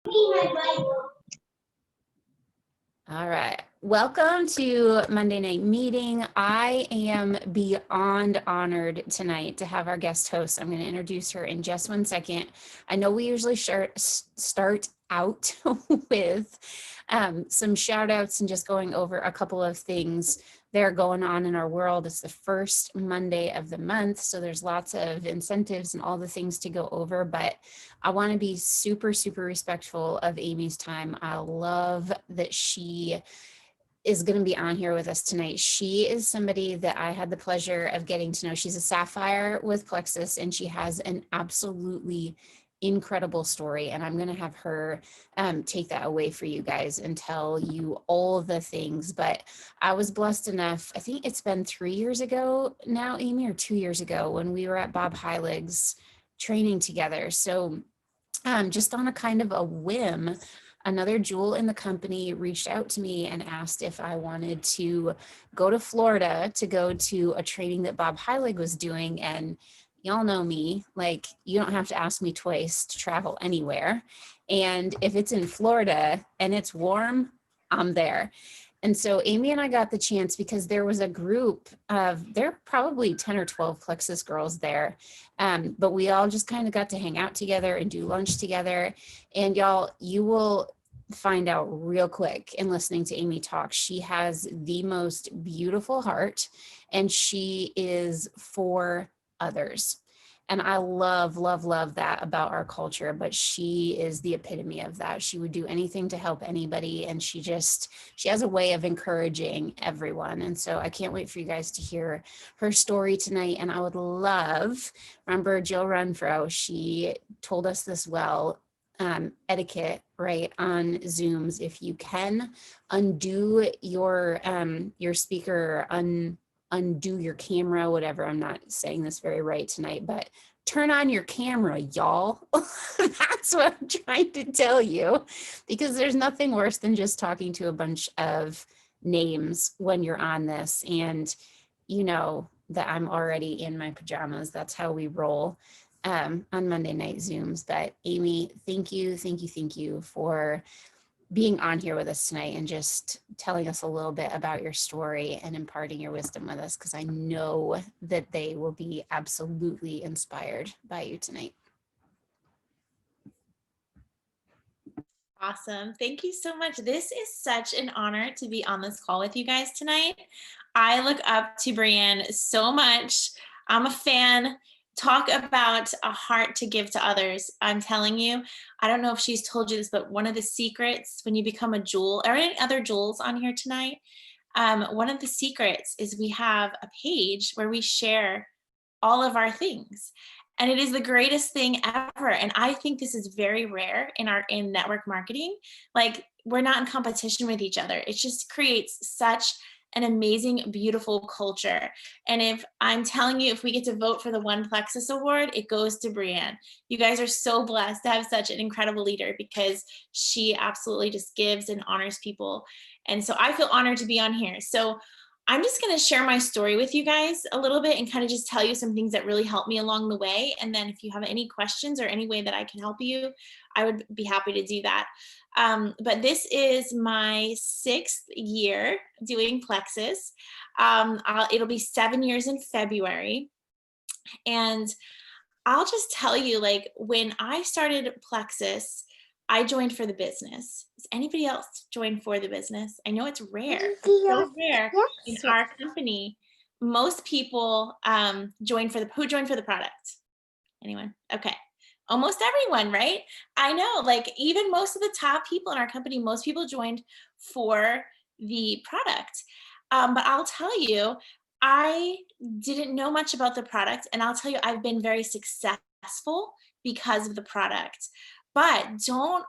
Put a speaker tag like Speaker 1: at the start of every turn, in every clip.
Speaker 1: All right. Welcome to Monday Night Meeting. I am beyond honored tonight to have our guest host. I'm going to introduce her in just 1 second. I know we usually start out with some shout outs and just going over a couple of things that are going on in our world. It's the first Monday of the month, so there's lots of incentives and all the things to go over, but I want to be super, super respectful of Amy's time. I love that she is going to be on here with us tonight. She is somebody that I had the pleasure of getting to know. She's a Sapphire with Plexus, and she has an absolutely incredible story. And I'm going to have her take that away for you guys and tell you all the things. But I was blessed enough, I think it's been 3 years ago now, Amy, or 2 years ago, when we were at Bob Heilig's training together. So just on a kind of a whim, another jewel in the company reached out to me and asked if I wanted to go to Florida to go to a training that Bob Heilig was doing. And y'all know me, like, you don't have to ask me twice to travel anywhere. And if it's in Florida and it's warm, I'm there. And so Amy and I got the chance because there was a group of, there were probably 10 or 12 Plexus girls there. But we all just kind of got to hang out together and do lunch together. And y'all, you will find out real quick in listening to Amy talk. She has the most beautiful heart, and she is for others. And I love, love, love that about our culture, but she is the epitome of that. She would do anything to help anybody. And she has a way of encouraging everyone. And so I can't wait for you guys to hear her story tonight. And I would love, remember Jill Renfro, she told us this well, etiquette, right, on Zooms. If you can undo your speaker, undo your camera, whatever. I'm not saying this very right tonight, but turn on your camera, y'all. That's what I'm trying to tell you, because there's nothing worse than just talking to a bunch of names when you're on this. And you know that I'm already in my pajamas. That's how we roll on Monday night Zooms. But Amy, thank you for being on here with us tonight and just telling us a little bit about your story and imparting your wisdom with us, because I know that they will be absolutely inspired by you tonight.
Speaker 2: Awesome. Thank you so much. This is such an honor to be on this call with you guys tonight. I look up to Brianne so much. I'm a fan. Talk about a heart to give to others. I'm telling you, I don't know if she's told you this, but one of the secrets when you become a jewel, or any other jewels on here tonight, one of the secrets is we have a page where we share all of our things. And it is the greatest thing ever. And I think this is very rare in network marketing. Like, we're not in competition with each other. It just creates such an amazing, beautiful culture. And if I'm telling you, if we get to vote for the One Plexus Award, it goes to Brianne. You guys are so blessed to have such an incredible leader, because she absolutely just gives and honors people. And so I feel honored to be on here. So I'm just going to share my story with you guys a little bit and kind of just tell you some things that really helped me along the way. And then if you have any questions or any way that I can help you, I would be happy to do that. But this is my 6th year doing Plexus. It'll be 7 years in February. And I'll just tell you, like, when I started Plexus, I joined for the business. Does anybody else join for the business? I know it's rare. It's so rare in our company. Most people who join for the product? Anyone? Okay. Almost everyone, right? I know, like, even most of the top people in our company, most people joined for the product. But I'll tell you, I didn't know much about the product. And I'll tell you, I've been very successful because of the product. But don't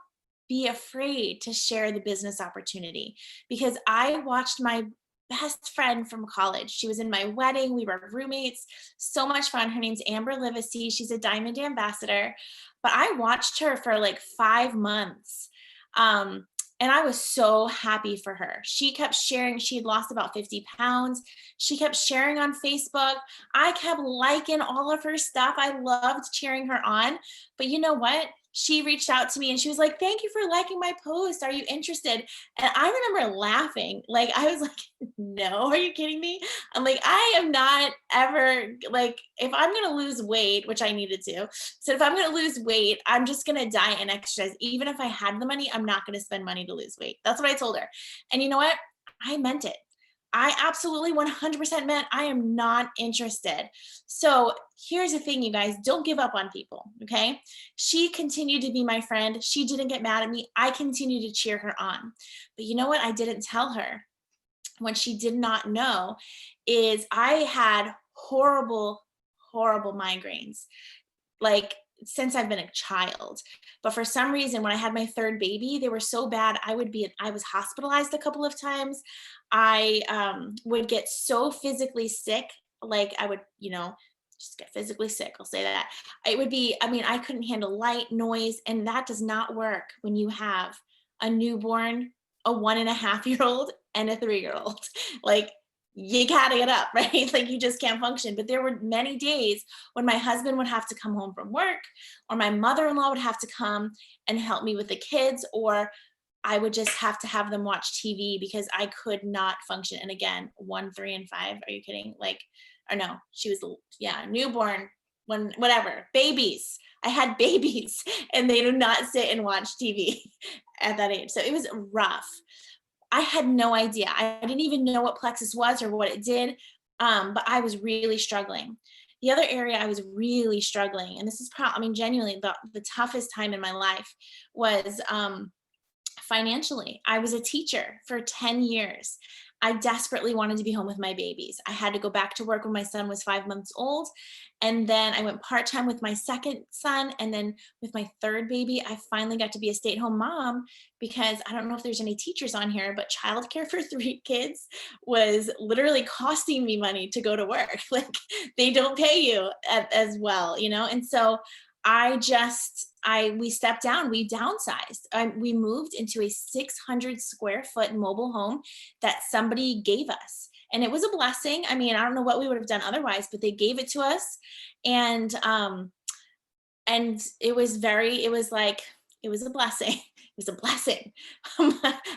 Speaker 2: be afraid to share the business opportunity, because I watched my best friend from college. She was in my wedding. We were roommates. So much fun. Her name's Amber Livesey. She's a Diamond Ambassador. But I watched her for like 5 months. And I was so happy for her. She kept sharing. She had lost about 50 pounds. She kept sharing on Facebook. I kept liking all of her stuff. I loved cheering her on. But you know what? she reached out to me and she was like, "Thank you for liking my post. Are you interested?" And I remember laughing. Like, I was like, "No, are you kidding me?" I'm like, I am not ever like, if I'm going to lose weight, which I needed to. So if I'm going to lose weight, I'm just going to diet and exercise. Even if I had the money, I'm not going to spend money to lose weight. That's what I told her. And you know what? I meant it. I absolutely 100% meant I am not interested. So here's the thing, you guys, don't give up on people. Okay. She continued to be my friend. She didn't get mad at me. I continued to cheer her on. But you know what? I didn't tell her what she did not know is I had horrible, horrible migraines. Like, since I've been a child. But for some reason, when I had my third baby, they were so bad. I was hospitalized a couple of times. I would get so physically sick. Like, I would, just get physically sick. I'll say that. It would be, I mean, I couldn't handle light, noise, and that does not work when you have a newborn, a 1.5-year old, and a 3-year old. Like, you gotta get up, right? Like, you just can't function. But there were many days when my husband would have to come home from work, or my mother-in-law would have to come and help me with the kids, or I would just have to have them watch TV because I could not function. And again, 1, 3, and 5. Are you kidding? Like, or no, she was, yeah, newborn, when, whatever, babies. I had babies and they do not sit and watch TV at that age. So it was rough. I had no idea. I didn't even know what plexus was or what it did, but I was really struggling. The other area I was really struggling, and this is probably, I mean, genuinely the toughest time in my life was financially. I was a teacher for 10 years. I desperately wanted to be home with my babies. I had to go back to work when my son was 5 months old. And then I went part time with my second son. And then with my third baby, I finally got to be a stay at home mom because I don't know if there's any teachers on here, but childcare for 3 kids was literally costing me money to go to work. Like, they don't pay you as well, And so we stepped down, we downsized. We moved into a 600 square foot mobile home that somebody gave us. And it was a blessing. I mean, I don't know what we would have done otherwise, but they gave it to us. And it was a blessing. It was a blessing.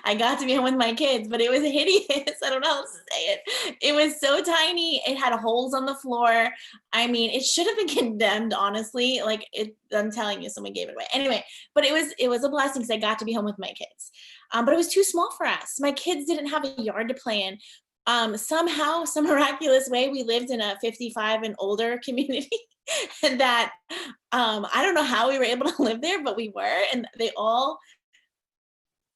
Speaker 2: I got to be home with my kids, but it was hideous. I don't know how else to say it. It was so tiny. It had holes on the floor. I mean, it should have been condemned, honestly. I'm telling you, someone gave it away. Anyway, but it was a blessing because I got to be home with my kids. But it was too small for us. My kids didn't have a yard to play in. Somehow, some miraculous way, we lived in a 55 and older community that I don't know how we were able to live there, but we were, and they all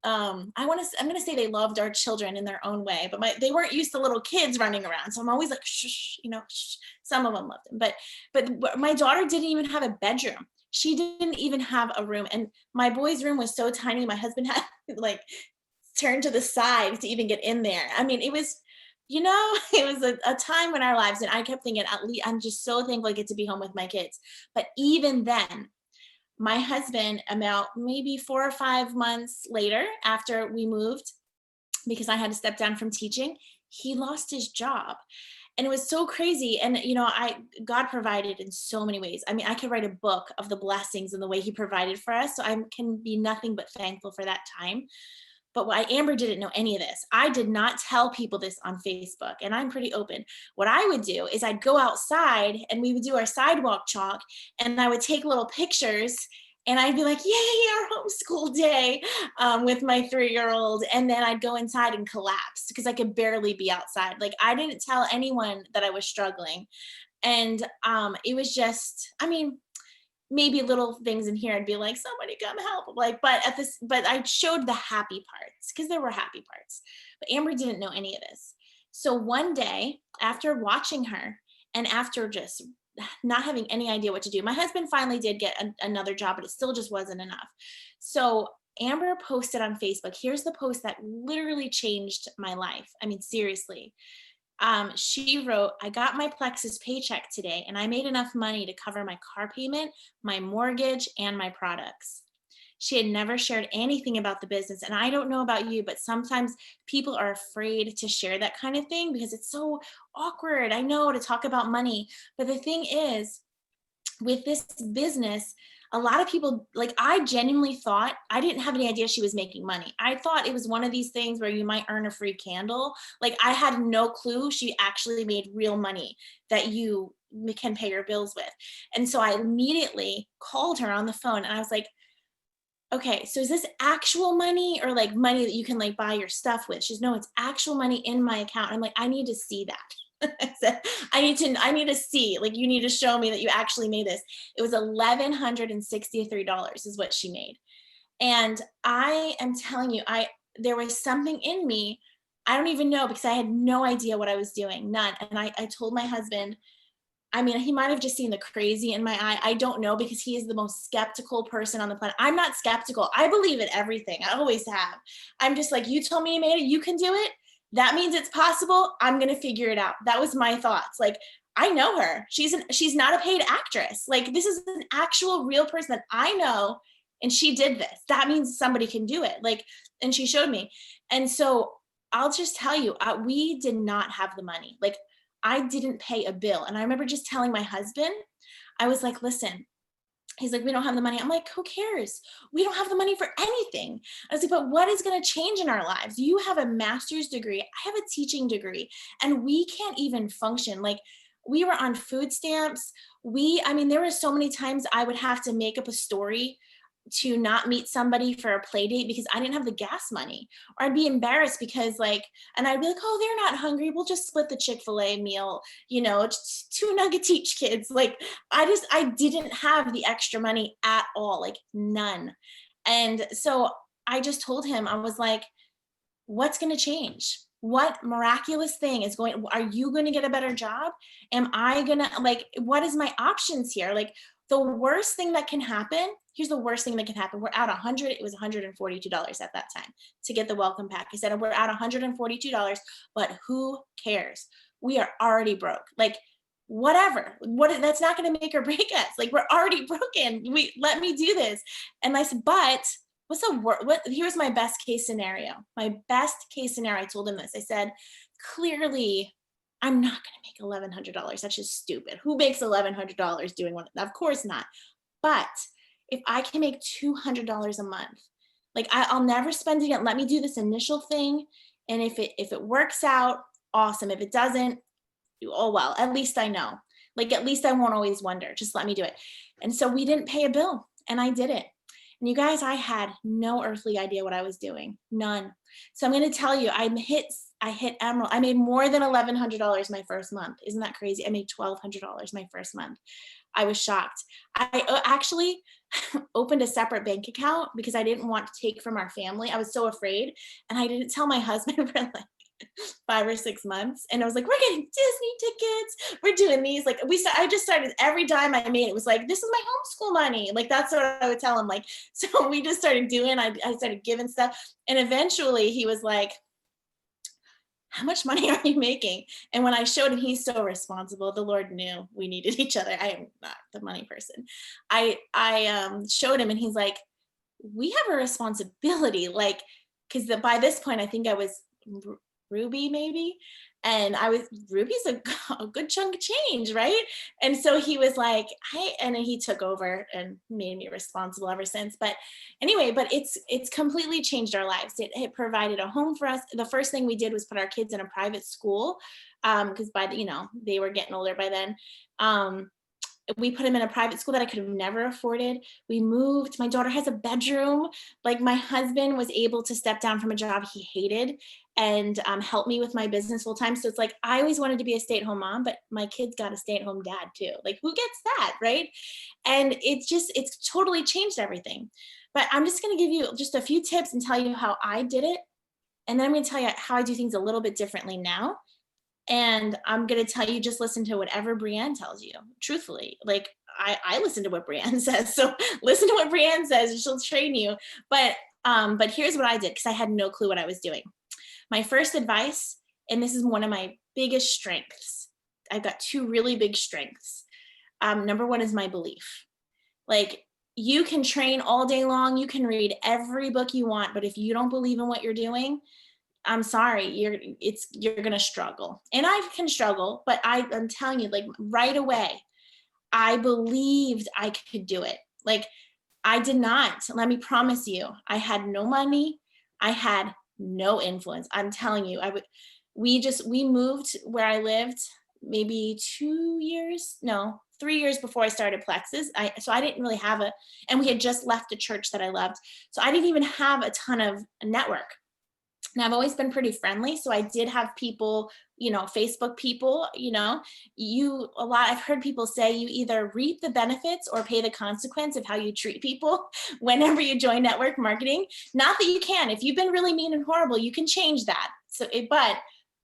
Speaker 2: I'm gonna say they loved our children in their own way, but they weren't used to little kids running around. So I'm always like, shh, shh. Some of them loved them, but my daughter didn't even have a bedroom. She didn't even have a room, and my boy's room was so tiny. My husband had like turn to the side to even get in there. I mean, it was, it was a time in our lives, and I kept thinking, at least I'm just so thankful I get to be home with my kids. But even then, my husband, about maybe 4 or 5 months later, after we moved, because I had to step down from teaching, he lost his job. And it was so crazy. And, God provided in so many ways. I mean, I could write a book of the blessings and the way he provided for us. So I can be nothing but thankful for that time. But Amber didn't know any of this. I did not tell people this on Facebook, and I'm pretty open. What I would do is I'd go outside and we would do our sidewalk chalk, and I would take little pictures, and I'd be like, yay, our homeschool day with my 3-year-old. And then I'd go inside and collapse because I could barely be outside. Like, I didn't tell anyone that I was struggling. And it was just, I mean, maybe little things in here I'd be like, somebody come help. Like, but I showed the happy parts because there were happy parts. But Amber didn't know any of this. So one day, after watching her and after just not having any idea what to do, my husband finally did get another job, but it still just wasn't enough. So Amber posted on Facebook. Here's the post that literally changed my life. I mean, seriously. She wrote, I got my Plexus paycheck today and I made enough money to cover my car payment, my mortgage, and my products. She had never shared anything about the business. And I don't know about you, but sometimes people are afraid to share that kind of thing because it's so awkward. I know, to talk about money. But the thing is, with this business, a lot of people, like, I genuinely thought, I didn't have any idea she was making money. I thought it was one of these things where you might earn a free candle. Like, I had no clue she actually made real money that you can pay your bills with. And so I immediately called her on the phone and I was like, okay, so is this actual money or like money that you can like buy your stuff with? She's, no, it's actual money in my account. I'm like, I need to see that. I said, I need to see, like, you need to show me that you actually made this. It was $1,163 is what she made. And I am telling you, there was something in me. I don't even know, because I had no idea what I was doing, none. And I told my husband, I mean, he might have just seen the crazy in my eye. I don't know, because he is the most skeptical person on the planet. I'm not skeptical. I believe in everything. I always have. I'm just like, you told me you made it, you can do it. That means it's possible. I'm going to figure it out. That was my thoughts. Like, I know her. She's not a paid actress. Like, this is an actual real person that I know, and she did this. That means somebody can do it. Like, and she showed me. And so I'll just tell you, we did not have the money. Like, I didn't pay a bill. And I remember just telling my husband, I was like, listen, he's like, we don't have the money. I'm like, who cares? We don't have the money for anything. I was like, but what is going to change in our lives? You have a master's degree. I have a teaching degree, and we can't even function. Like, we were on food stamps. I mean, there were so many times I would have to make up a story to not meet somebody for a play date because I didn't have the gas money, or I'd be embarrassed because, like, and I'd be like, oh, they're not hungry. We'll just split the Chick-fil-A meal, just 2 nuggets each, kids. Like, I didn't have the extra money at all, like none. And so I just told him, I was like, what's going to change? What miraculous thing are you going to get a better job? Am I going to, like, what is my options here? Like, the worst thing that can happen, here's the worst thing that can happen. We're out it was $142 at that time to get the welcome pack. I said, we're out $142, but who cares? We are already broke. Like, whatever, that's not going to make or break us. Like, we're already broken. Let me do this. And I said, but here's my best case scenario. My best case scenario, I told him this. I said, clearly, I'm not going to make $1,100. That's just stupid. Who makes $1,100 doing one? Of course not. But if I can make $200 a month, like, I'll never spend it. Let me do this initial thing. And if it works out, awesome. If it doesn't, oh, well, at least I know. Like, at least I won't always wonder. Just let me do it. And so we didn't pay a bill, and I did it. And you guys, I had no earthly idea what I was doing. None. So I'm going to tell you, I hit emerald. I made more than $1,100 my first month. Isn't that crazy? I made $1,200 my first month. I was shocked. I actually opened a separate bank account because I didn't want to take from our family. I was so afraid. And I didn't tell my husband for like 5 or 6 months. And I was like, we're getting Disney tickets. We're doing these. Like, I just started, every dime I made, it was like, this is my homeschool money. Like, that's what I would tell him. Like, so we just started doing, I started giving stuff. And eventually he was like, how much money are you making? And when I showed him, he's so responsible. The Lord knew we needed each other. I am not the money person. I showed him, and he's like, we have a responsibility. Like, because by this point, I think I was Ruby maybe. And Ruby's a good chunk of change, right? And so he was like, and then he took over and made me responsible ever since. But anyway, it's completely changed our lives. It provided a home for us. The first thing we did was put our kids in a private school, because they were getting older by then. We put him in a private school that I could have never afforded. We moved. My daughter has a bedroom. Like, my husband was able to step down from a job he hated and help me with my business full time. So it's like, I always wanted to be a stay-at-home mom, but my kids got a stay-at-home dad too. Like, who gets that, right? And it's totally changed everything. But I'm just going to give you just a few tips and tell you how I did it. And then I'm going to tell you how I do things a little bit differently now. And I'm going to tell you, just listen to whatever Brienne tells you, truthfully. Like, I listen to what Brienne says. So listen to what Brienne says, and she'll train you. But here's what I did, because I had no clue what I was doing. My first advice, and this is one of my biggest strengths. I've got 2 really big strengths. Number 1 is my belief. Like, you can train all day long. You can read every book you want. But if you don't believe in what you're doing, I'm sorry, you're going to struggle. And I can struggle, but I'm telling you, like, right away, I believed I could do it. Like, I did not. Let me promise you, I had no money. I had no influence. I'm telling you, we moved where I lived maybe 2 years, no, 3 years before I started Plexus. So I didn't really have and we had just left a church that I loved. So I didn't even have a ton of network. And I've always been pretty friendly. So I did have people, Facebook people, I've heard people say you either reap the benefits or pay the consequence of how you treat people whenever you join network marketing. Not that you can, if you've been really mean and horrible, you can change that. But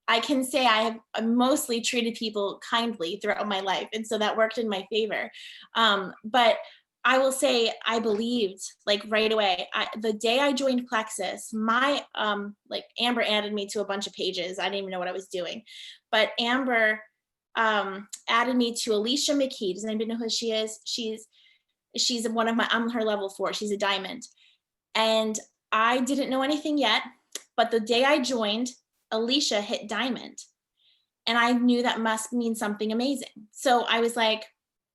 Speaker 2: I can say I have mostly treated people kindly throughout my life. And so that worked in my favor. But I will say I believed like right away. The day I joined Plexus, my Amber added me to a bunch of pages. I didn't even know what I was doing, but Amber added me to Alicia McKee. Does anybody know who she is? She's one of I'm her level 4. She's a diamond, and I didn't know anything yet. But the day I joined, Alicia hit diamond, and I knew that must mean something amazing. So I was like,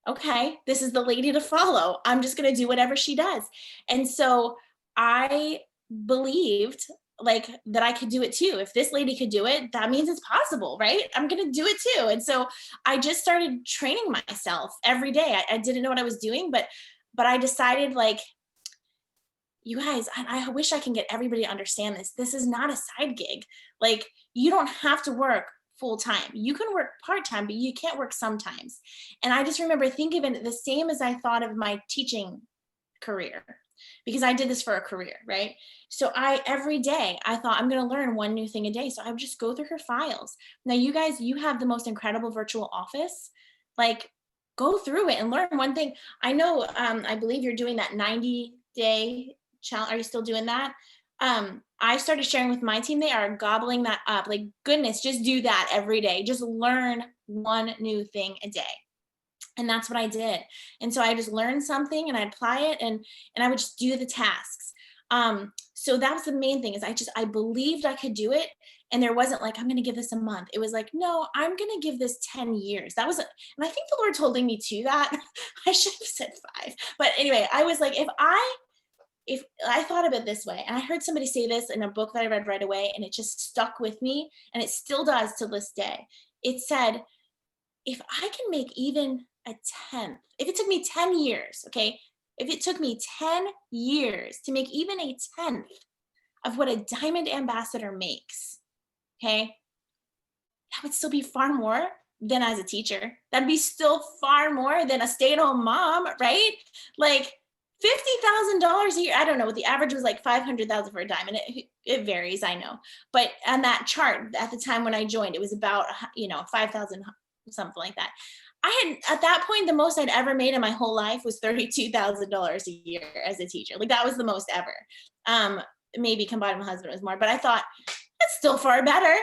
Speaker 2: okay, this is the lady to follow. I'm just going to do whatever she does. And so I believed that I could do it too. If this lady could do it, that means it's possible, right? I'm going to do it too. And so I just started training myself every day. I didn't know what I was doing, but I decided you guys, I wish I can get everybody to understand this. This is not a side gig. You don't have to work full time. You can work part time, but you can't work sometimes. And I just remember thinking of it the same as I thought of my teaching career, because I did this for a career, right? So every day I thought I'm going to learn one new thing a day. So I would just go through her files. Now, you guys, you have the most incredible virtual office. Go through it and learn one thing. I know, I believe you're doing that 90-day challenge. Are you still doing that? I started sharing with my team. They are gobbling that up. Goodness, just do that every day. Just learn one new thing a day. And that's what I did. And so I just learned something and I apply it and I would just do the tasks. So that was the main thing is I believed I could do it. And there wasn't I'm going to give this a month. It was no, I'm going to give this 10 years. And I think the Lord told me to that. I should have said 5. But anyway, I was if I thought of it this way, and I heard somebody say this in a book that I read right away, and it just stuck with me, and it still does to this day. It said, if I can make even a 10th, if it took me 10 years, okay, if it took me 10 years to make even a 10th of what a diamond ambassador makes, okay, that would still be far more than as a teacher. That'd be still far more than a stay-at-home mom, right? $50,000 a year. I don't know what the average was, 500,000 for a diamond. It varies, I know. But on that chart at the time when I joined, it was about 5,000, something like that. At that point, the most I'd ever made in my whole life was $32,000 a year as a teacher. That was the most ever. Maybe combined with my husband, it was more. But I thought that's still far better.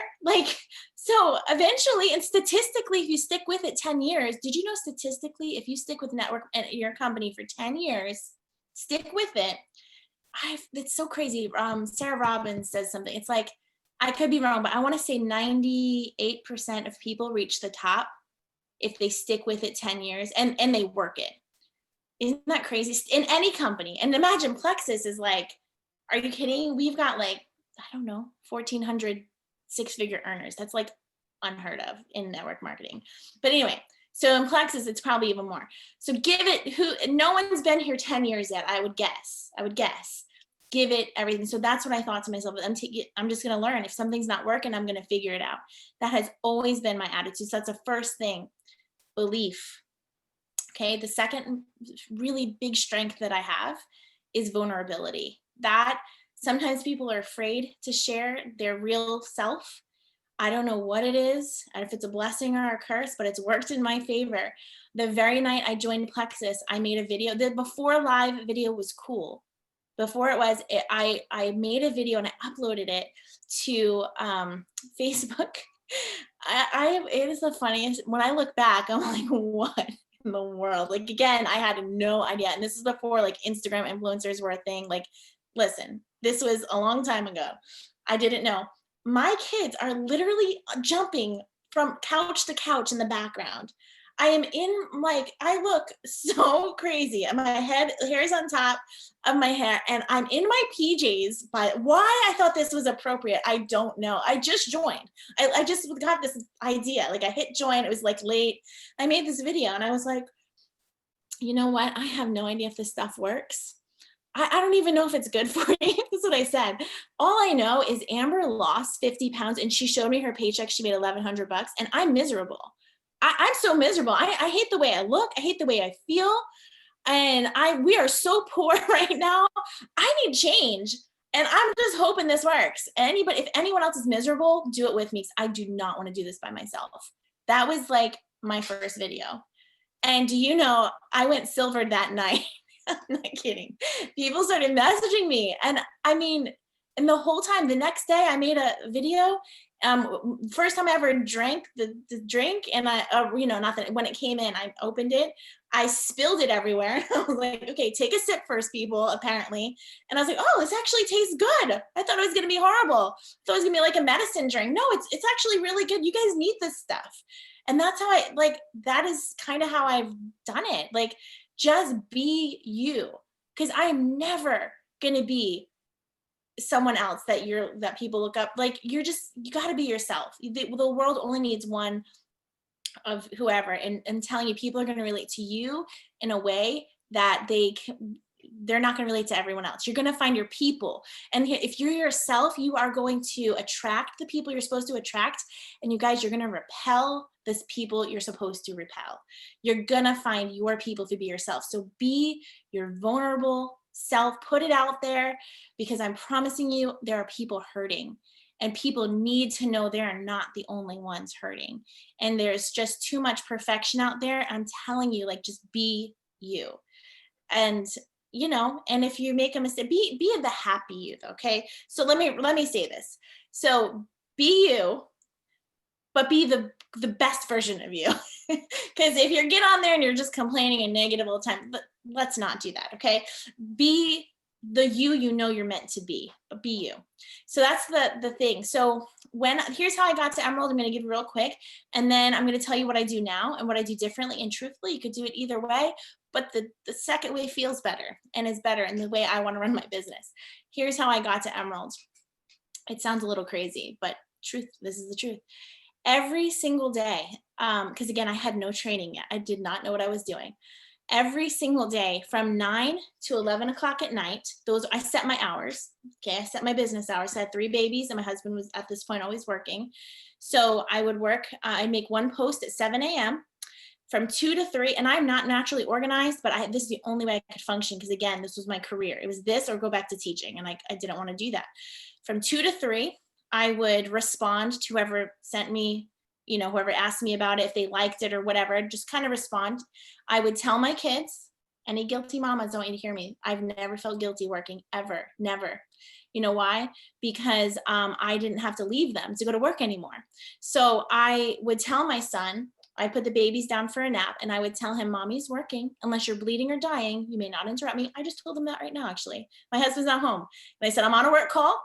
Speaker 2: So eventually, and statistically, if you stick with it 10 years, did you know statistically, if you stick with network and your company for 10 years, stick with it. It's so crazy. Sarah Robbins says something. It's I could be wrong, but I want to say 98% of people reach the top if they stick with it 10 years and they work it. Isn't that crazy? In any company. And imagine Plexus is are you kidding? We've got I don't know, 1,400 6-figure earners. That's unheard of in network marketing. But anyway, so in Plexus, it's probably even more. So give it no one's been here 10 years yet, I would guess. Give it everything. So that's what I thought to myself. I'm just going to learn. If something's not working, I'm going to figure it out. That has always been my attitude. So that's the first thing, belief. Okay. The second really big strength that I have is vulnerability. That sometimes people are afraid to share their real self. I don't know what it is, and if it's a blessing or a curse, but it's worked in my favor. The very night I joined Plexus, I made a video. The before live video was cool. Before I made a video and I uploaded it to Facebook. It is the funniest. When I look back, I'm like, what in the world? Again, I had no idea. And this is before Instagram influencers were a thing. Listen, this was a long time ago. I didn't know. My kids are literally jumping from couch to couch in the background. I am in, like, I look so crazy. And my hair is on top of my hair, and I'm in my PJs. But why I thought this was appropriate, I don't know. I just joined. I just got this idea. Like, I hit join. It was like late. I made this video, and I was like, you know what? I have no idea if this stuff works. I don't even know if it's good for me. That's what I said. All I know is Amber lost 50 pounds, and she showed me her paycheck. She made $1,100, and I'm miserable. I'm so miserable. I hate the way I look. I hate the way I feel. And we are so poor right now. I need change. And I'm just hoping this works. Anybody, if anyone else is miserable, do it with me. I do not want to do this by myself. That was like my first video. And do you know, I went silver that night. I'm not kidding. People started messaging me. And I mean, and the whole time, the next day I made a video. First time I ever drank the drink, and not that when it came in, I opened it, I spilled it everywhere. I was like, okay, take a sip first, people, apparently. And I was like, oh, this actually tastes good. I thought it was going to be horrible. I thought it was going to be like a medicine drink. No, it's actually really good. You guys need this stuff. And that's how that is kind of how I've done it. Like, just be you. Because I'm never going to be someone else that people look up. Like, you got to be yourself. The world only needs one of whoever, and telling you, people are going to relate to you in a way that they're not going to relate to everyone else. You're going to find your people. And if you're yourself, you are going to attract the people you're supposed to attract. And you guys, you're going to repel this people you're supposed to repel. You're going to find your people to be yourself. So be your vulnerable self, put it out there, because I'm promising you, there are people hurting, and people need to know they're not the only ones hurting. And there's just too much perfection out there. I'm telling you, like, just be you. And and if you make a mistake, be the happy youth. Okay. So let me say this. So be you, but be the best version of you. Because if you get on there and you're just complaining and negative all the time, let's not do that. Okay. Be the you you're meant to be, but be you. So that's the thing. So here's how I got to Emerald. I'm going to give it real quick, and then I'm going to tell you what I do now and what I do differently. And truthfully, you could do it either way, but the second way feels better and is better in the way I want to run my business. Here's how I got to Emerald. It sounds a little crazy, but this is the truth. Every single day, because again, I had no training yet. I did not know what I was doing. Every single day from 9 to 11 o'clock at night, I set my hours. Okay. I set my business hours. I had 3 babies, and my husband was at this point always working. So I would work, I'd make one post at 7 a.m. from 2 to 3. And I'm not naturally organized, but this is the only way I could function. Because again, this was my career. It was this or go back to teaching. And I didn't want to do that. From 2 to 3, I would respond to whoever sent me, whoever asked me about it, if they liked it or whatever, just kind of respond. I would tell my kids, any guilty mamas don't want you to hear me. I've never felt guilty working, ever, never. You know why? Because I didn't have to leave them to go to work anymore. So I would tell my son, I put the babies down for a nap, and I would tell him, mommy's working. Unless you're bleeding or dying, you may not interrupt me. I just told him that right now, actually. My husband's not home. And I said, I'm on a work call.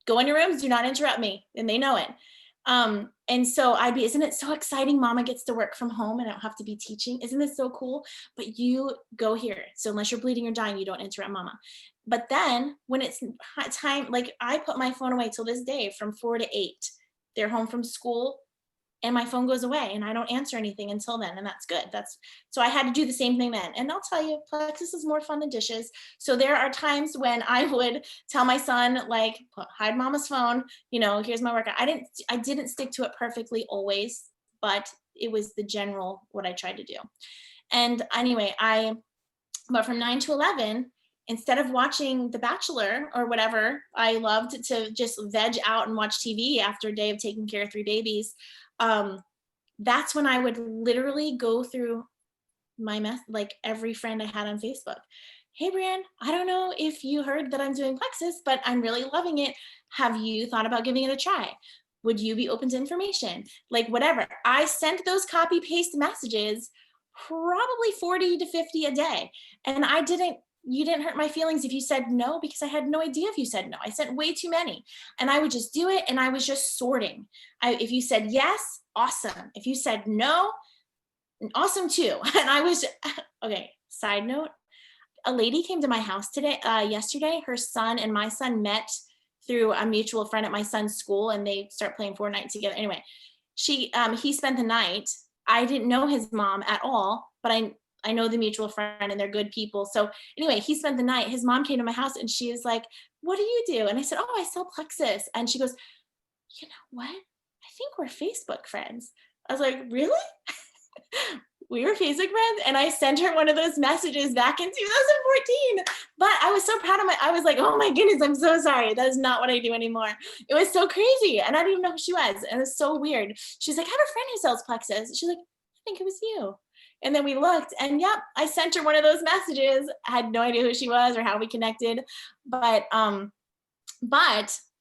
Speaker 2: Go in your rooms, do not interrupt me. And they know it. And so isn't it so exciting? Mama gets to work from home and I don't have to be teaching. Isn't this so cool? But you go here. So unless you're bleeding or dying, you don't interrupt mama. But then when it's time, like, I put my phone away till this day from 4 to 8. They're home from school, and my phone goes away, and I don't answer anything until then. And that's good. So I had to do the same thing then. And I'll tell you, Plexus is more fun than dishes. So there are times when I would tell my son, like, hide mama's phone, here's my workout. I didn't stick to it perfectly always, but it was the general, what I tried to do. And anyway, but from 9 to 11, instead of watching The Bachelor or whatever, I loved to just veg out and watch TV after a day of taking care of 3 babies. That's when I would literally go through my like every friend I had on Facebook. Hey, Brianne, I don't know if you heard that I'm doing Plexus, but I'm really loving it. Have you thought about giving it a try? Would you be open to information? Like, whatever. I sent those copy paste messages probably 40 to 50 a day. And you didn't hurt my feelings if you said no, because I had no idea if you said no. I sent way too many, and I would just do it. And I was just sorting. If you said yes, awesome. If you said no, awesome too. And I was, okay, side note, a lady came to my house yesterday. Her son and my son met through a mutual friend at my son's school, and they start playing Fortnite together. Anyway, he spent the night. I didn't know his mom at all, but I know the mutual friend and they're good people. So anyway, he spent the night. His mom came to my house and she was like, "What do you do?" And I said, "Oh, I sell plexus." And she goes, "You know what? I think we're Facebook friends." I was like, "Really?" We were Facebook friends, and I sent her one of those messages back in 2014. But I was so proud of I was like, "Oh my goodness, I'm so sorry. That is not what I do anymore." It was so crazy. And I didn't even know who she was. And it was so weird. She's like, "I have a friend who sells plexus." She's like, "I think it was you." And then we looked, and yep, I sent her one of those messages. I had no idea who she was or how we connected. But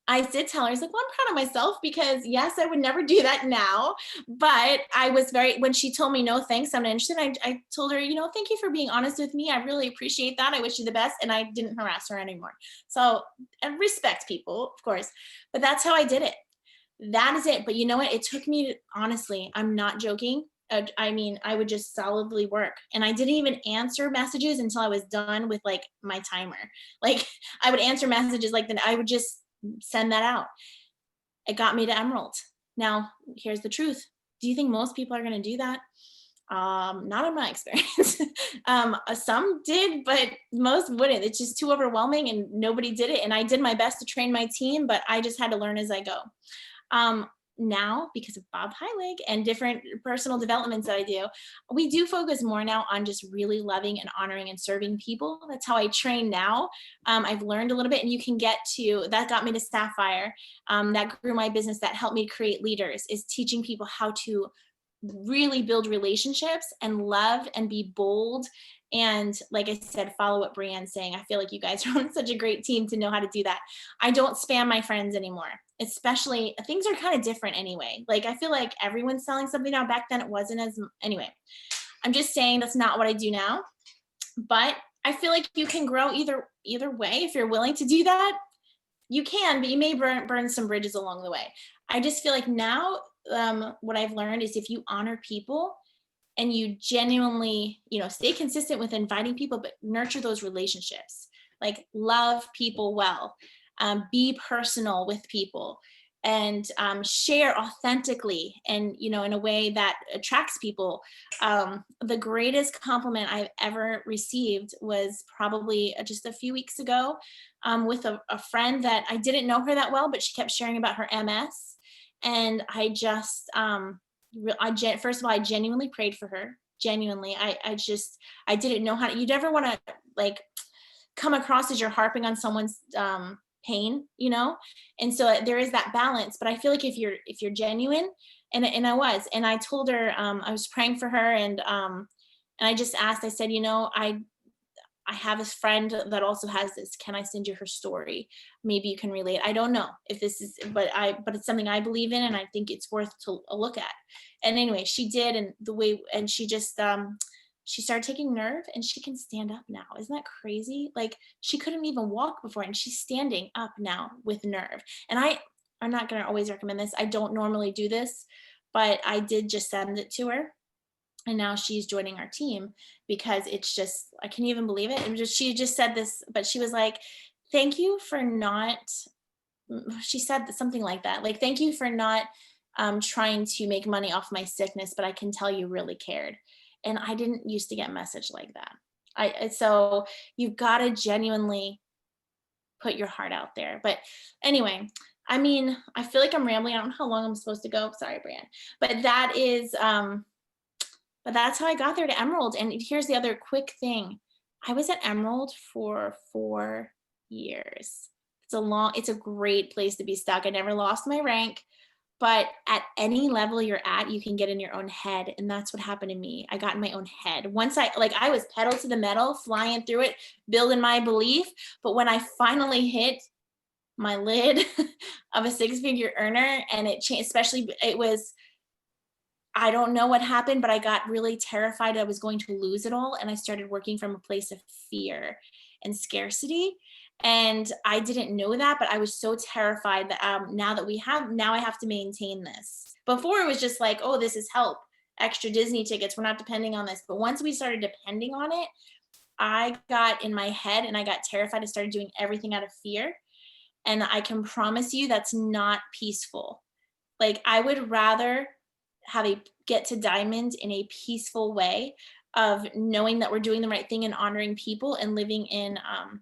Speaker 2: I did tell her, I was like, "Well, I'm proud of myself because yes, I would never do that now." But I was when she told me, "No, thanks, I'm not interested," I told her, "Thank you for being honest with me. I really appreciate that. I wish you the best." And I didn't harass her anymore. So, and respect people, of course. But that's how I did it. That is it. But you know what? It took me, honestly, I'm not joking. I mean, I would just solidly work. And I didn't even answer messages until I was done with like my timer. Like I would answer messages like then I would just send that out. It got me to Emerald. Now, here's the truth. Do you think most people are going to do that? Not in my experience. Some did, but most wouldn't. It's just too overwhelming and nobody did it. And I did my best to train my team, but I just had to learn as I go. Now, because of Bob Heilig and different personal developments that I do, we do focus more now on just really loving and honoring and serving people. That's how I train now. I've learned a little bit, and you can get to that. Got me to Sapphire. That grew my business. That helped me create leaders. Is teaching people how to really build relationships and love and be bold. And like I said, follow what Brianne's saying. I feel like you guys are on such a great team to know how to do that. I don't spam my friends anymore, especially things are kind of different anyway. Like I feel like everyone's selling something now. Back then it wasn't as, anyway, I'm just saying that's not what I do now. But I feel like you can grow either way. If you're willing to do that, you can, but you may burn some bridges along the way. I just feel like now what I've learned is if you honor people and you genuinely, stay consistent with inviting people, but nurture those relationships, like love people well, be personal with people, and share authentically and, in a way that attracts people. The greatest compliment I've ever received was probably just a few weeks ago with a friend that I didn't know her that well, but she kept sharing about her MS. And I just, first of all, I genuinely prayed for her. Genuinely, I didn't know how to. You never want to like come across as you're harping on someone's pain, and so there is that balance. But I feel like if you're genuine, and I told her I was praying for her, and I just asked. I said, I have a friend that also has this. Can I send you her story? Maybe you can relate. I don't know if this is, but it's something I believe in, and I think it's worth to a look at. And anyway, she did, and she just she started taking nerve, and she can stand up now. Isn't that crazy? Like she couldn't even walk before, and she's standing up now with nerve. And I'm not going to always recommend this. I don't normally do this, but I did just send it to her. And now she's joining our team because it's just, I can't even believe it. She just said this, but she was like, "Thank you for not," she said something like that. Like, "Thank you for not trying to make money off my sickness, but I can tell you really cared." And I didn't used to get a message like that. So you've got to genuinely put your heart out there. But anyway, I mean, I feel like I'm rambling. I don't know how long I'm supposed to go. Sorry, Brian. But that's how I got there to Emerald. And here's the other quick thing. I was at Emerald for 4 years. It's a great place to be stuck. I never lost my rank, but at any level you're at, you can get in your own head. And that's what happened to me. I got in my own head. Once I was pedal to the metal, flying through it, building my belief. But when I finally hit my lid of a 6-figure earner, and it changed, especially it was, I don't know what happened, but I got really terrified I was going to lose it all. And I started working from a place of fear and scarcity. And I didn't know that, but I was so terrified that now I have to maintain this. Before it was just like, oh, this is help. extra Disney tickets. We're not depending on this. But once we started depending on it, I got in my head and I got terrified. I started doing everything out of fear. And I can promise you that's not peaceful. Like, I would rather have a get to diamond in a peaceful way of knowing that we're doing the right thing and honoring people and living in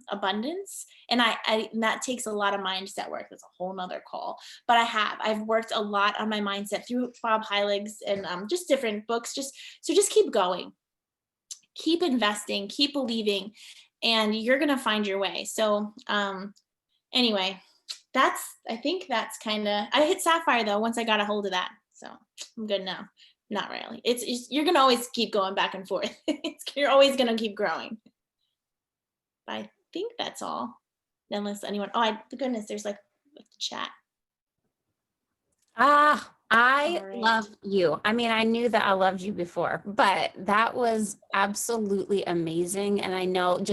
Speaker 2: abundance. And and that takes a lot of mindset work. That's a whole nother call. But I've worked a lot on my mindset through Bob Heilig's and just different books. Just keep going, keep investing, keep believing, and you're gonna find your way. So anyway, I think that's kind of, I hit sapphire though once I got a hold of that, so I'm good now. Not really. It's you're gonna always keep going back and forth. You're always gonna keep growing. But I think that's all, unless anyone, the goodness, there's like the chat.
Speaker 1: I
Speaker 2: All right.
Speaker 1: love you. I mean, I knew that I loved you before, but that was absolutely amazing. And I know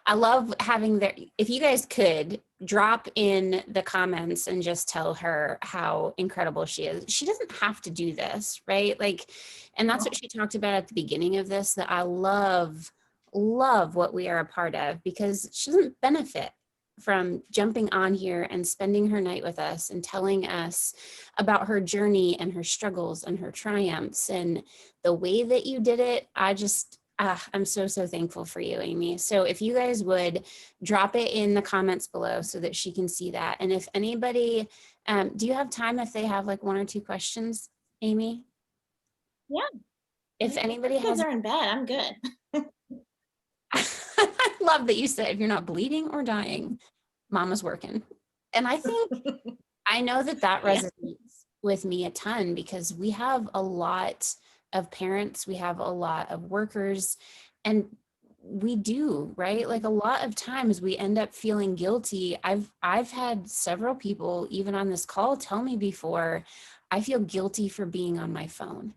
Speaker 1: I love having if you guys could drop in the comments and just tell her how incredible she is. She doesn't have to do this, right? Like, and that's what she talked about at the beginning of this, that I love what we are a part of, because she doesn't benefit from jumping on here and spending her night with us and telling us about her journey and her struggles and her triumphs and the way that you did it. I'm so thankful for you, Amy. So if you guys would drop it in the comments below so that she can see that. And if anybody, do you have time if they have like 1 or 2 questions, Amy?
Speaker 2: Yeah.
Speaker 1: If anybody
Speaker 2: kids
Speaker 1: has,
Speaker 2: are in bed, I'm good.
Speaker 1: I love that you said if you're not bleeding or dying, mama's working. And I know that
Speaker 2: Yeah.
Speaker 1: resonates with me a ton, because we have a lot of parents, we have a lot of workers, and we do, right? Like a lot of times we end up feeling guilty. I've had several people even on this call tell me before, I feel guilty for being on my phone.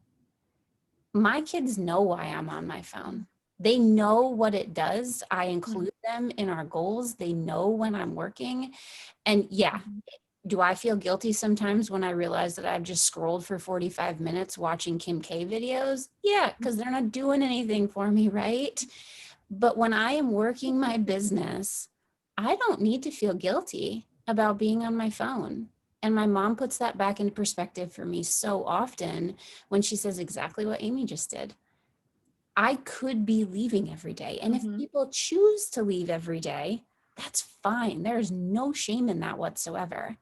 Speaker 1: My kids know why I'm on my phone. They know what it does. I include them in our goals. They know when I'm working. And yeah, do I feel guilty sometimes when I realize that I've just scrolled for 45 minutes watching Kim K videos? Yeah, because they're not doing anything for me, right? But when I am working my business, I don't need to feel guilty about being on my phone. And my mom puts that back into perspective for me so often when she says exactly what Amy just did. I could be leaving every day. And if people choose to leave every day, that's fine. There's no shame in that whatsoever.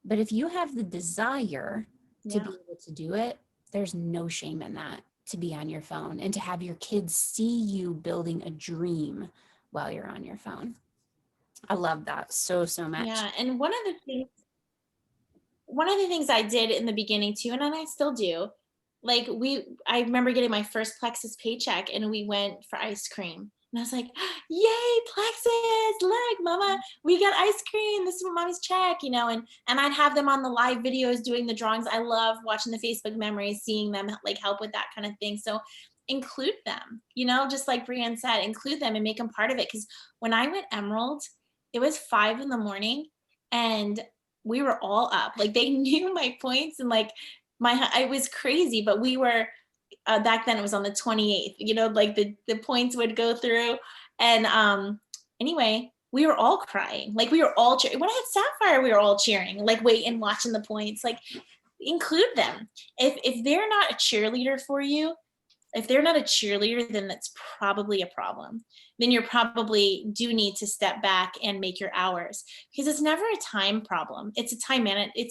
Speaker 1: But if you have the desire to be able to do it, there's no shame in that, to be on your phone and to have your kids see you building a dream while you're on your phone. I love that so much.
Speaker 2: Yeah. And one of the things I did in the beginning too, and I still do, like I remember getting my first Plexus paycheck and we went for ice cream. And I was like, yay, Plexus, look, mama, we got ice cream. This is what mommy's check, and I'd have them on the live videos doing the drawings. I love watching the Facebook memories, seeing them like help with that kind of thing. So include them, just like Brianne said, include them and make them part of it. Because when I went Emerald, it was 5 a.m. and we were all up. Like they knew my points and like it was crazy, but we were back then it was on the 28th, like the points would go through. And anyway, we were all crying. Like we were all cheering. When I had Sapphire, we were all cheering, like waiting, watching the points. Like include them. If they're not a cheerleader for you, if they're not a cheerleader, then that's probably a problem. Then you're probably do need to step back and make your hours, because it's never a time problem. It's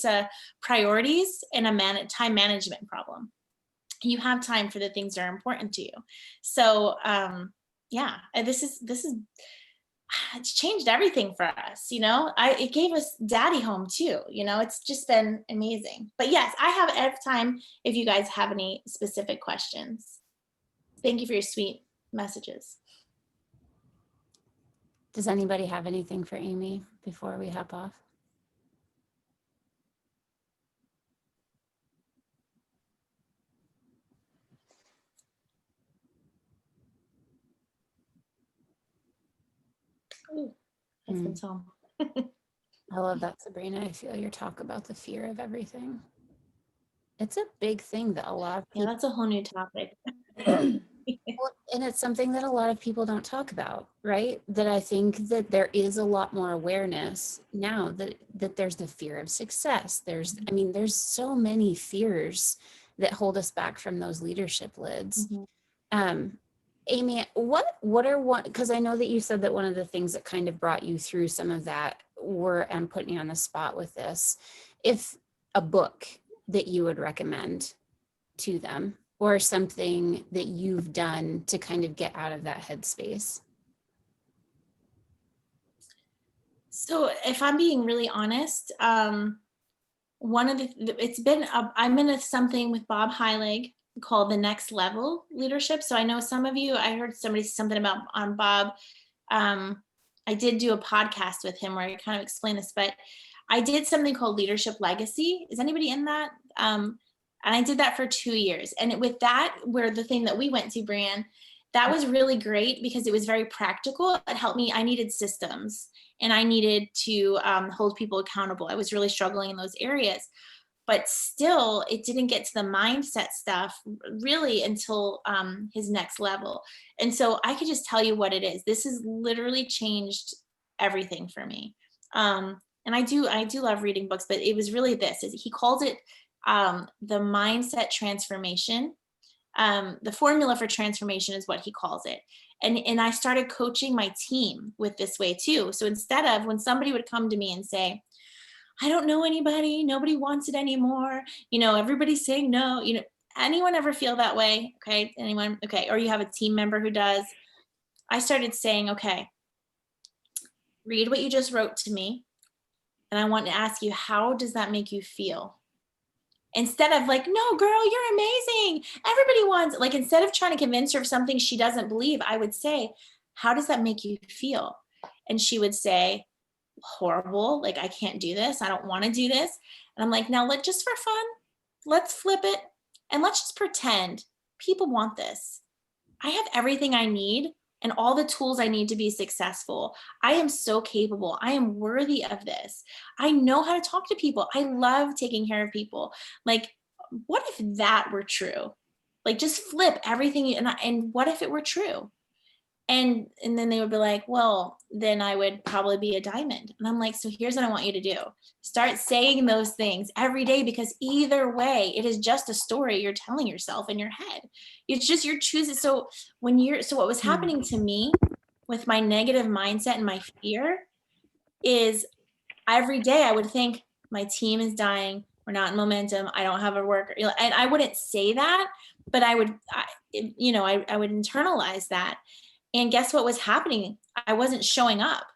Speaker 2: a priorities and a time management problem. You have time for the things that are important to you. So yeah, this is it's changed everything for us. It gave us daddy home too. It's just been amazing. But yes, I have time if you guys have any specific questions. Thank you for your sweet messages.
Speaker 1: Does anybody have anything for Amy before we hop off?
Speaker 2: Ooh, husband's home.
Speaker 1: I love that, Sabrina. I feel your talk about the fear of everything. It's a big thing that a lot of
Speaker 2: Yeah,
Speaker 1: people,
Speaker 2: that's a whole new topic.
Speaker 1: well, and it's something that a lot of people don't talk about, right? That I think that there is a lot more awareness now that there's the fear of success. I mean, there's so many fears that hold us back from those leadership lids.
Speaker 2: Mhm.
Speaker 1: Um, Amy, what are one, because I know that you said that one of the things that kind of brought you through some of that were, I'm putting you on the spot with this, if a book that you would recommend to them or something that you've done to kind of get out of that headspace.
Speaker 2: So if I'm being really honest, one of I'm in something with Bob Heilig called the Next Level Leadership. So I know some of you, I heard somebody say something about on Bob. Um, I did do a podcast with him where I kind of explained this, but I did something called Leadership Legacy. Is anybody in that? And I did that for 2 years. And with that, where the thing that we went to, Brian, that was really great because it was very practical. It helped me. I needed systems and I needed to hold people accountable. I was really struggling in those areas, but still, it didn't get to the mindset stuff really until his next level. And so I could just tell you what it is. This has literally changed everything for me. And I do love reading books, but it was really this. He calls it the mindset transformation. The formula for transformation is what he calls it. And I started coaching my team with this way too. So instead of when somebody would come to me and say, I don't know anybody, nobody wants it anymore, everybody's saying no, anyone ever feel that way? Okay. Anyone? Okay. Or you have a team member who does. I started saying, okay, read what you just wrote to me. And I want to ask you, how does that make you feel? Instead of like, no, girl, you're amazing. Everybody wants, like, instead of trying to convince her of something she doesn't believe, I would say, how does that make you feel? And she would say, horrible. Like, I can't do this. I don't want to do this. And I'm like, now just for fun, let's flip it and let's just pretend people want this. I have everything I need and all the tools I need to be successful. I am so capable. I am worthy of this. I know how to talk to people. I love taking care of people. Like, what if that were true? Like, just flip everything. And what if it were true? And then they would be like, well, then I would probably be a diamond. And I'm like, so here's what I want you to do. Start saying those things every day, because either way, it is just a story you're telling yourself in your head. It's just you're choosing. So what was happening to me with my negative mindset and my fear is every day I would think my team is dying. We're not in momentum. I don't have a worker. And I wouldn't say that, but I would internalize that. And guess what was happening? I wasn't showing up.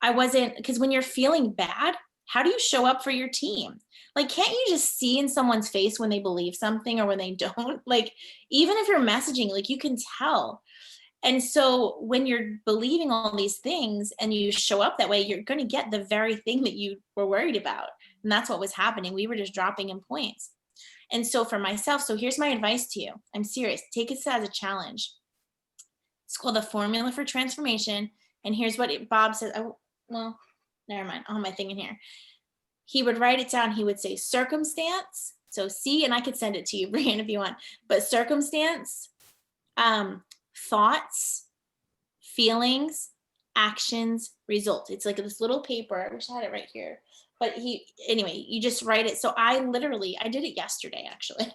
Speaker 2: I wasn't, because when you're feeling bad, how do you show up for your team? Like, can't you just see in someone's face when they believe something or when they don't? Like, even if you're messaging, like, you can tell. And so when you're believing all these things and you show up that way, you're going to get the very thing that you were worried about. And that's what was happening. We were just dropping in points. And so for myself, so here's my advice to you. I'm serious. Take this as a challenge. It's called the formula for transformation. And here's what Bob says. Well, never mind. I'll have my thing in here. He would write it down. He would say circumstance. So see, and I could send it to you, Brian, if you want. But circumstance, thoughts, feelings, actions, results. It's like this little paper. I wish I had it right here. But anyway, you just write it. So I did it yesterday, actually.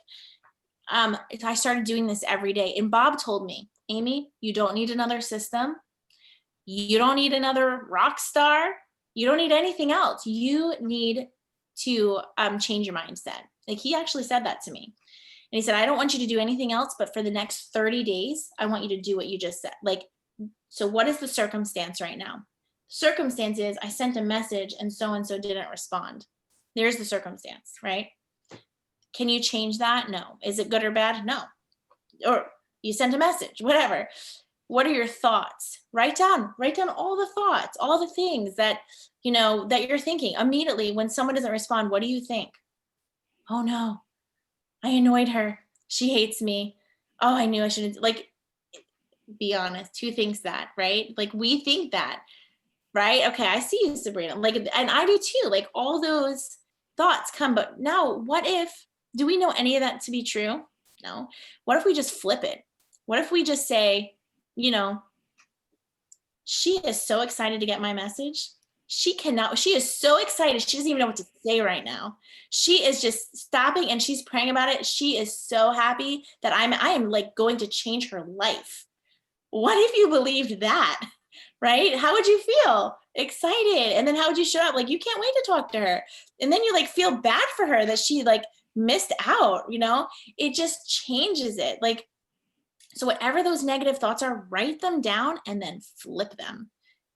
Speaker 2: I started doing this every day. And Bob told me, Amy, you don't need another system. You don't need another rock star. You don't need anything else. You need to change your mindset. Like, he actually said that to me. And he said, I don't want you to do anything else, but for the next 30 days, I want you to do what you just said. Like, so what is the circumstance right now? Circumstance is I sent a message and so didn't respond. There's the circumstance, right? Can you change that? No. Is it good or bad? No. Or you sent a message, whatever. What are your thoughts? Write down all the thoughts, all the things that, that you're thinking immediately. When someone doesn't respond, what do you think? Oh no, I annoyed her. She hates me. Oh, I knew I shouldn't. Like, be honest. Who thinks that, right? Like, we think that, right? Okay, I see you, Sabrina. Like, and I do too. Like, all those thoughts come, but now what if Do we know any of that to be true? No. What if we just flip it? What if we just say, you know, she is so excited to get my message. She is so excited. She doesn't even know what to say right now. She is just stopping and she's praying about it. She is so happy that I am like going to change her life. What if you believed that? Right? How would you feel? Excited. And then how would you show up? Like, you can't wait to talk to her. And then you like feel bad for her that she like missed out, you know? It just changes it. Like, so whatever those negative thoughts are, write them down and then flip them,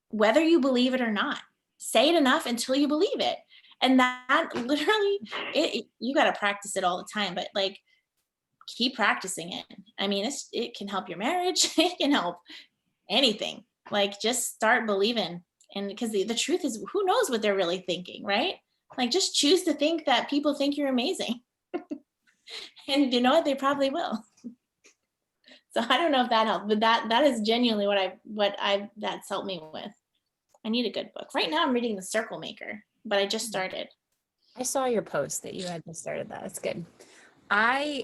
Speaker 2: whether you believe it or not. Say it enough until you believe it. And that literally, you got to practice it all the time, but like, keep practicing it. I mean, it can help your marriage. It can help anything. Like, just start believing. And because the truth is, who knows what they're really thinking, right? Like, just choose to think that people think you're amazing. And you know what? They probably will. So I don't know if that helped, but that is genuinely that's helped me with. I need a good book. Right now I'm reading The Circle Maker, but I just started.
Speaker 1: I saw your post that you had just started that. That's good. I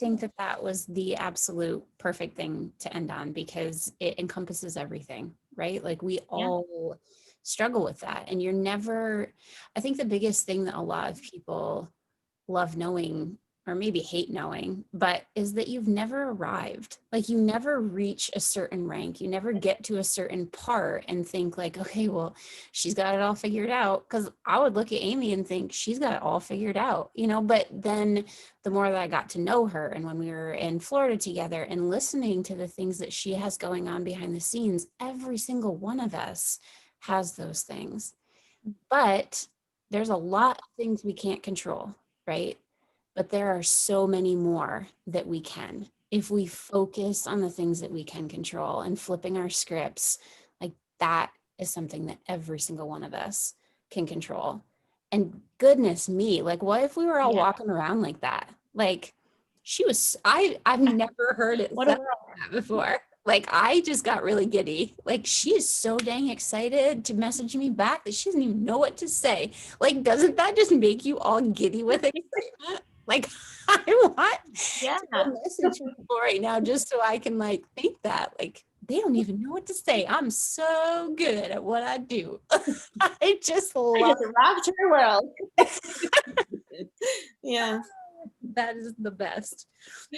Speaker 1: think that was the absolute perfect thing to end on because it encompasses everything, right? Like we all struggle with that. And I think the biggest thing that a lot of people love knowing or maybe hate knowing, but is that you've never arrived. Like you never reach a certain rank. You never get to a certain part and think like, okay, well, she's got it all figured out. Cause I would look at Amy and think she's got it all figured out, but then the more that I got to know her and when we were in Florida together and listening to the things that she has going on behind the scenes, every single one of us has those things. But there's a lot of things we can't control, right? But there are so many more that we can. If we focus on the things that we can control and flipping our scripts, like that is something that every single one of us can control. And goodness me, like what if we were all walking around like that? Like I've never heard it
Speaker 2: What
Speaker 1: said like that before. Like I just got really giddy. Like she is so dang excited to message me back that she doesn't even know what to say. Like, doesn't that just make you all giddy with excitement? Like I want to go message people right now just so I can like think that. Like they don't even know what to say. I'm so good at what I do. I just
Speaker 2: rocked her world. Yeah.
Speaker 1: That is the best.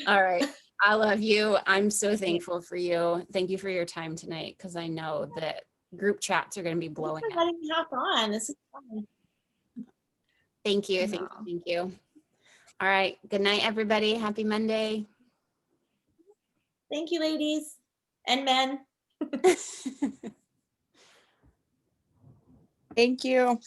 Speaker 1: All right. I love you. I'm so thankful for you. Thank you for your time tonight because I know that group chats are going to be blowing up.
Speaker 2: Letting me hop on. This is fun.
Speaker 1: Thank you. Thank you. All right. Good night, everybody. Happy Monday.
Speaker 2: Thank you, ladies and men.
Speaker 3: Thank you.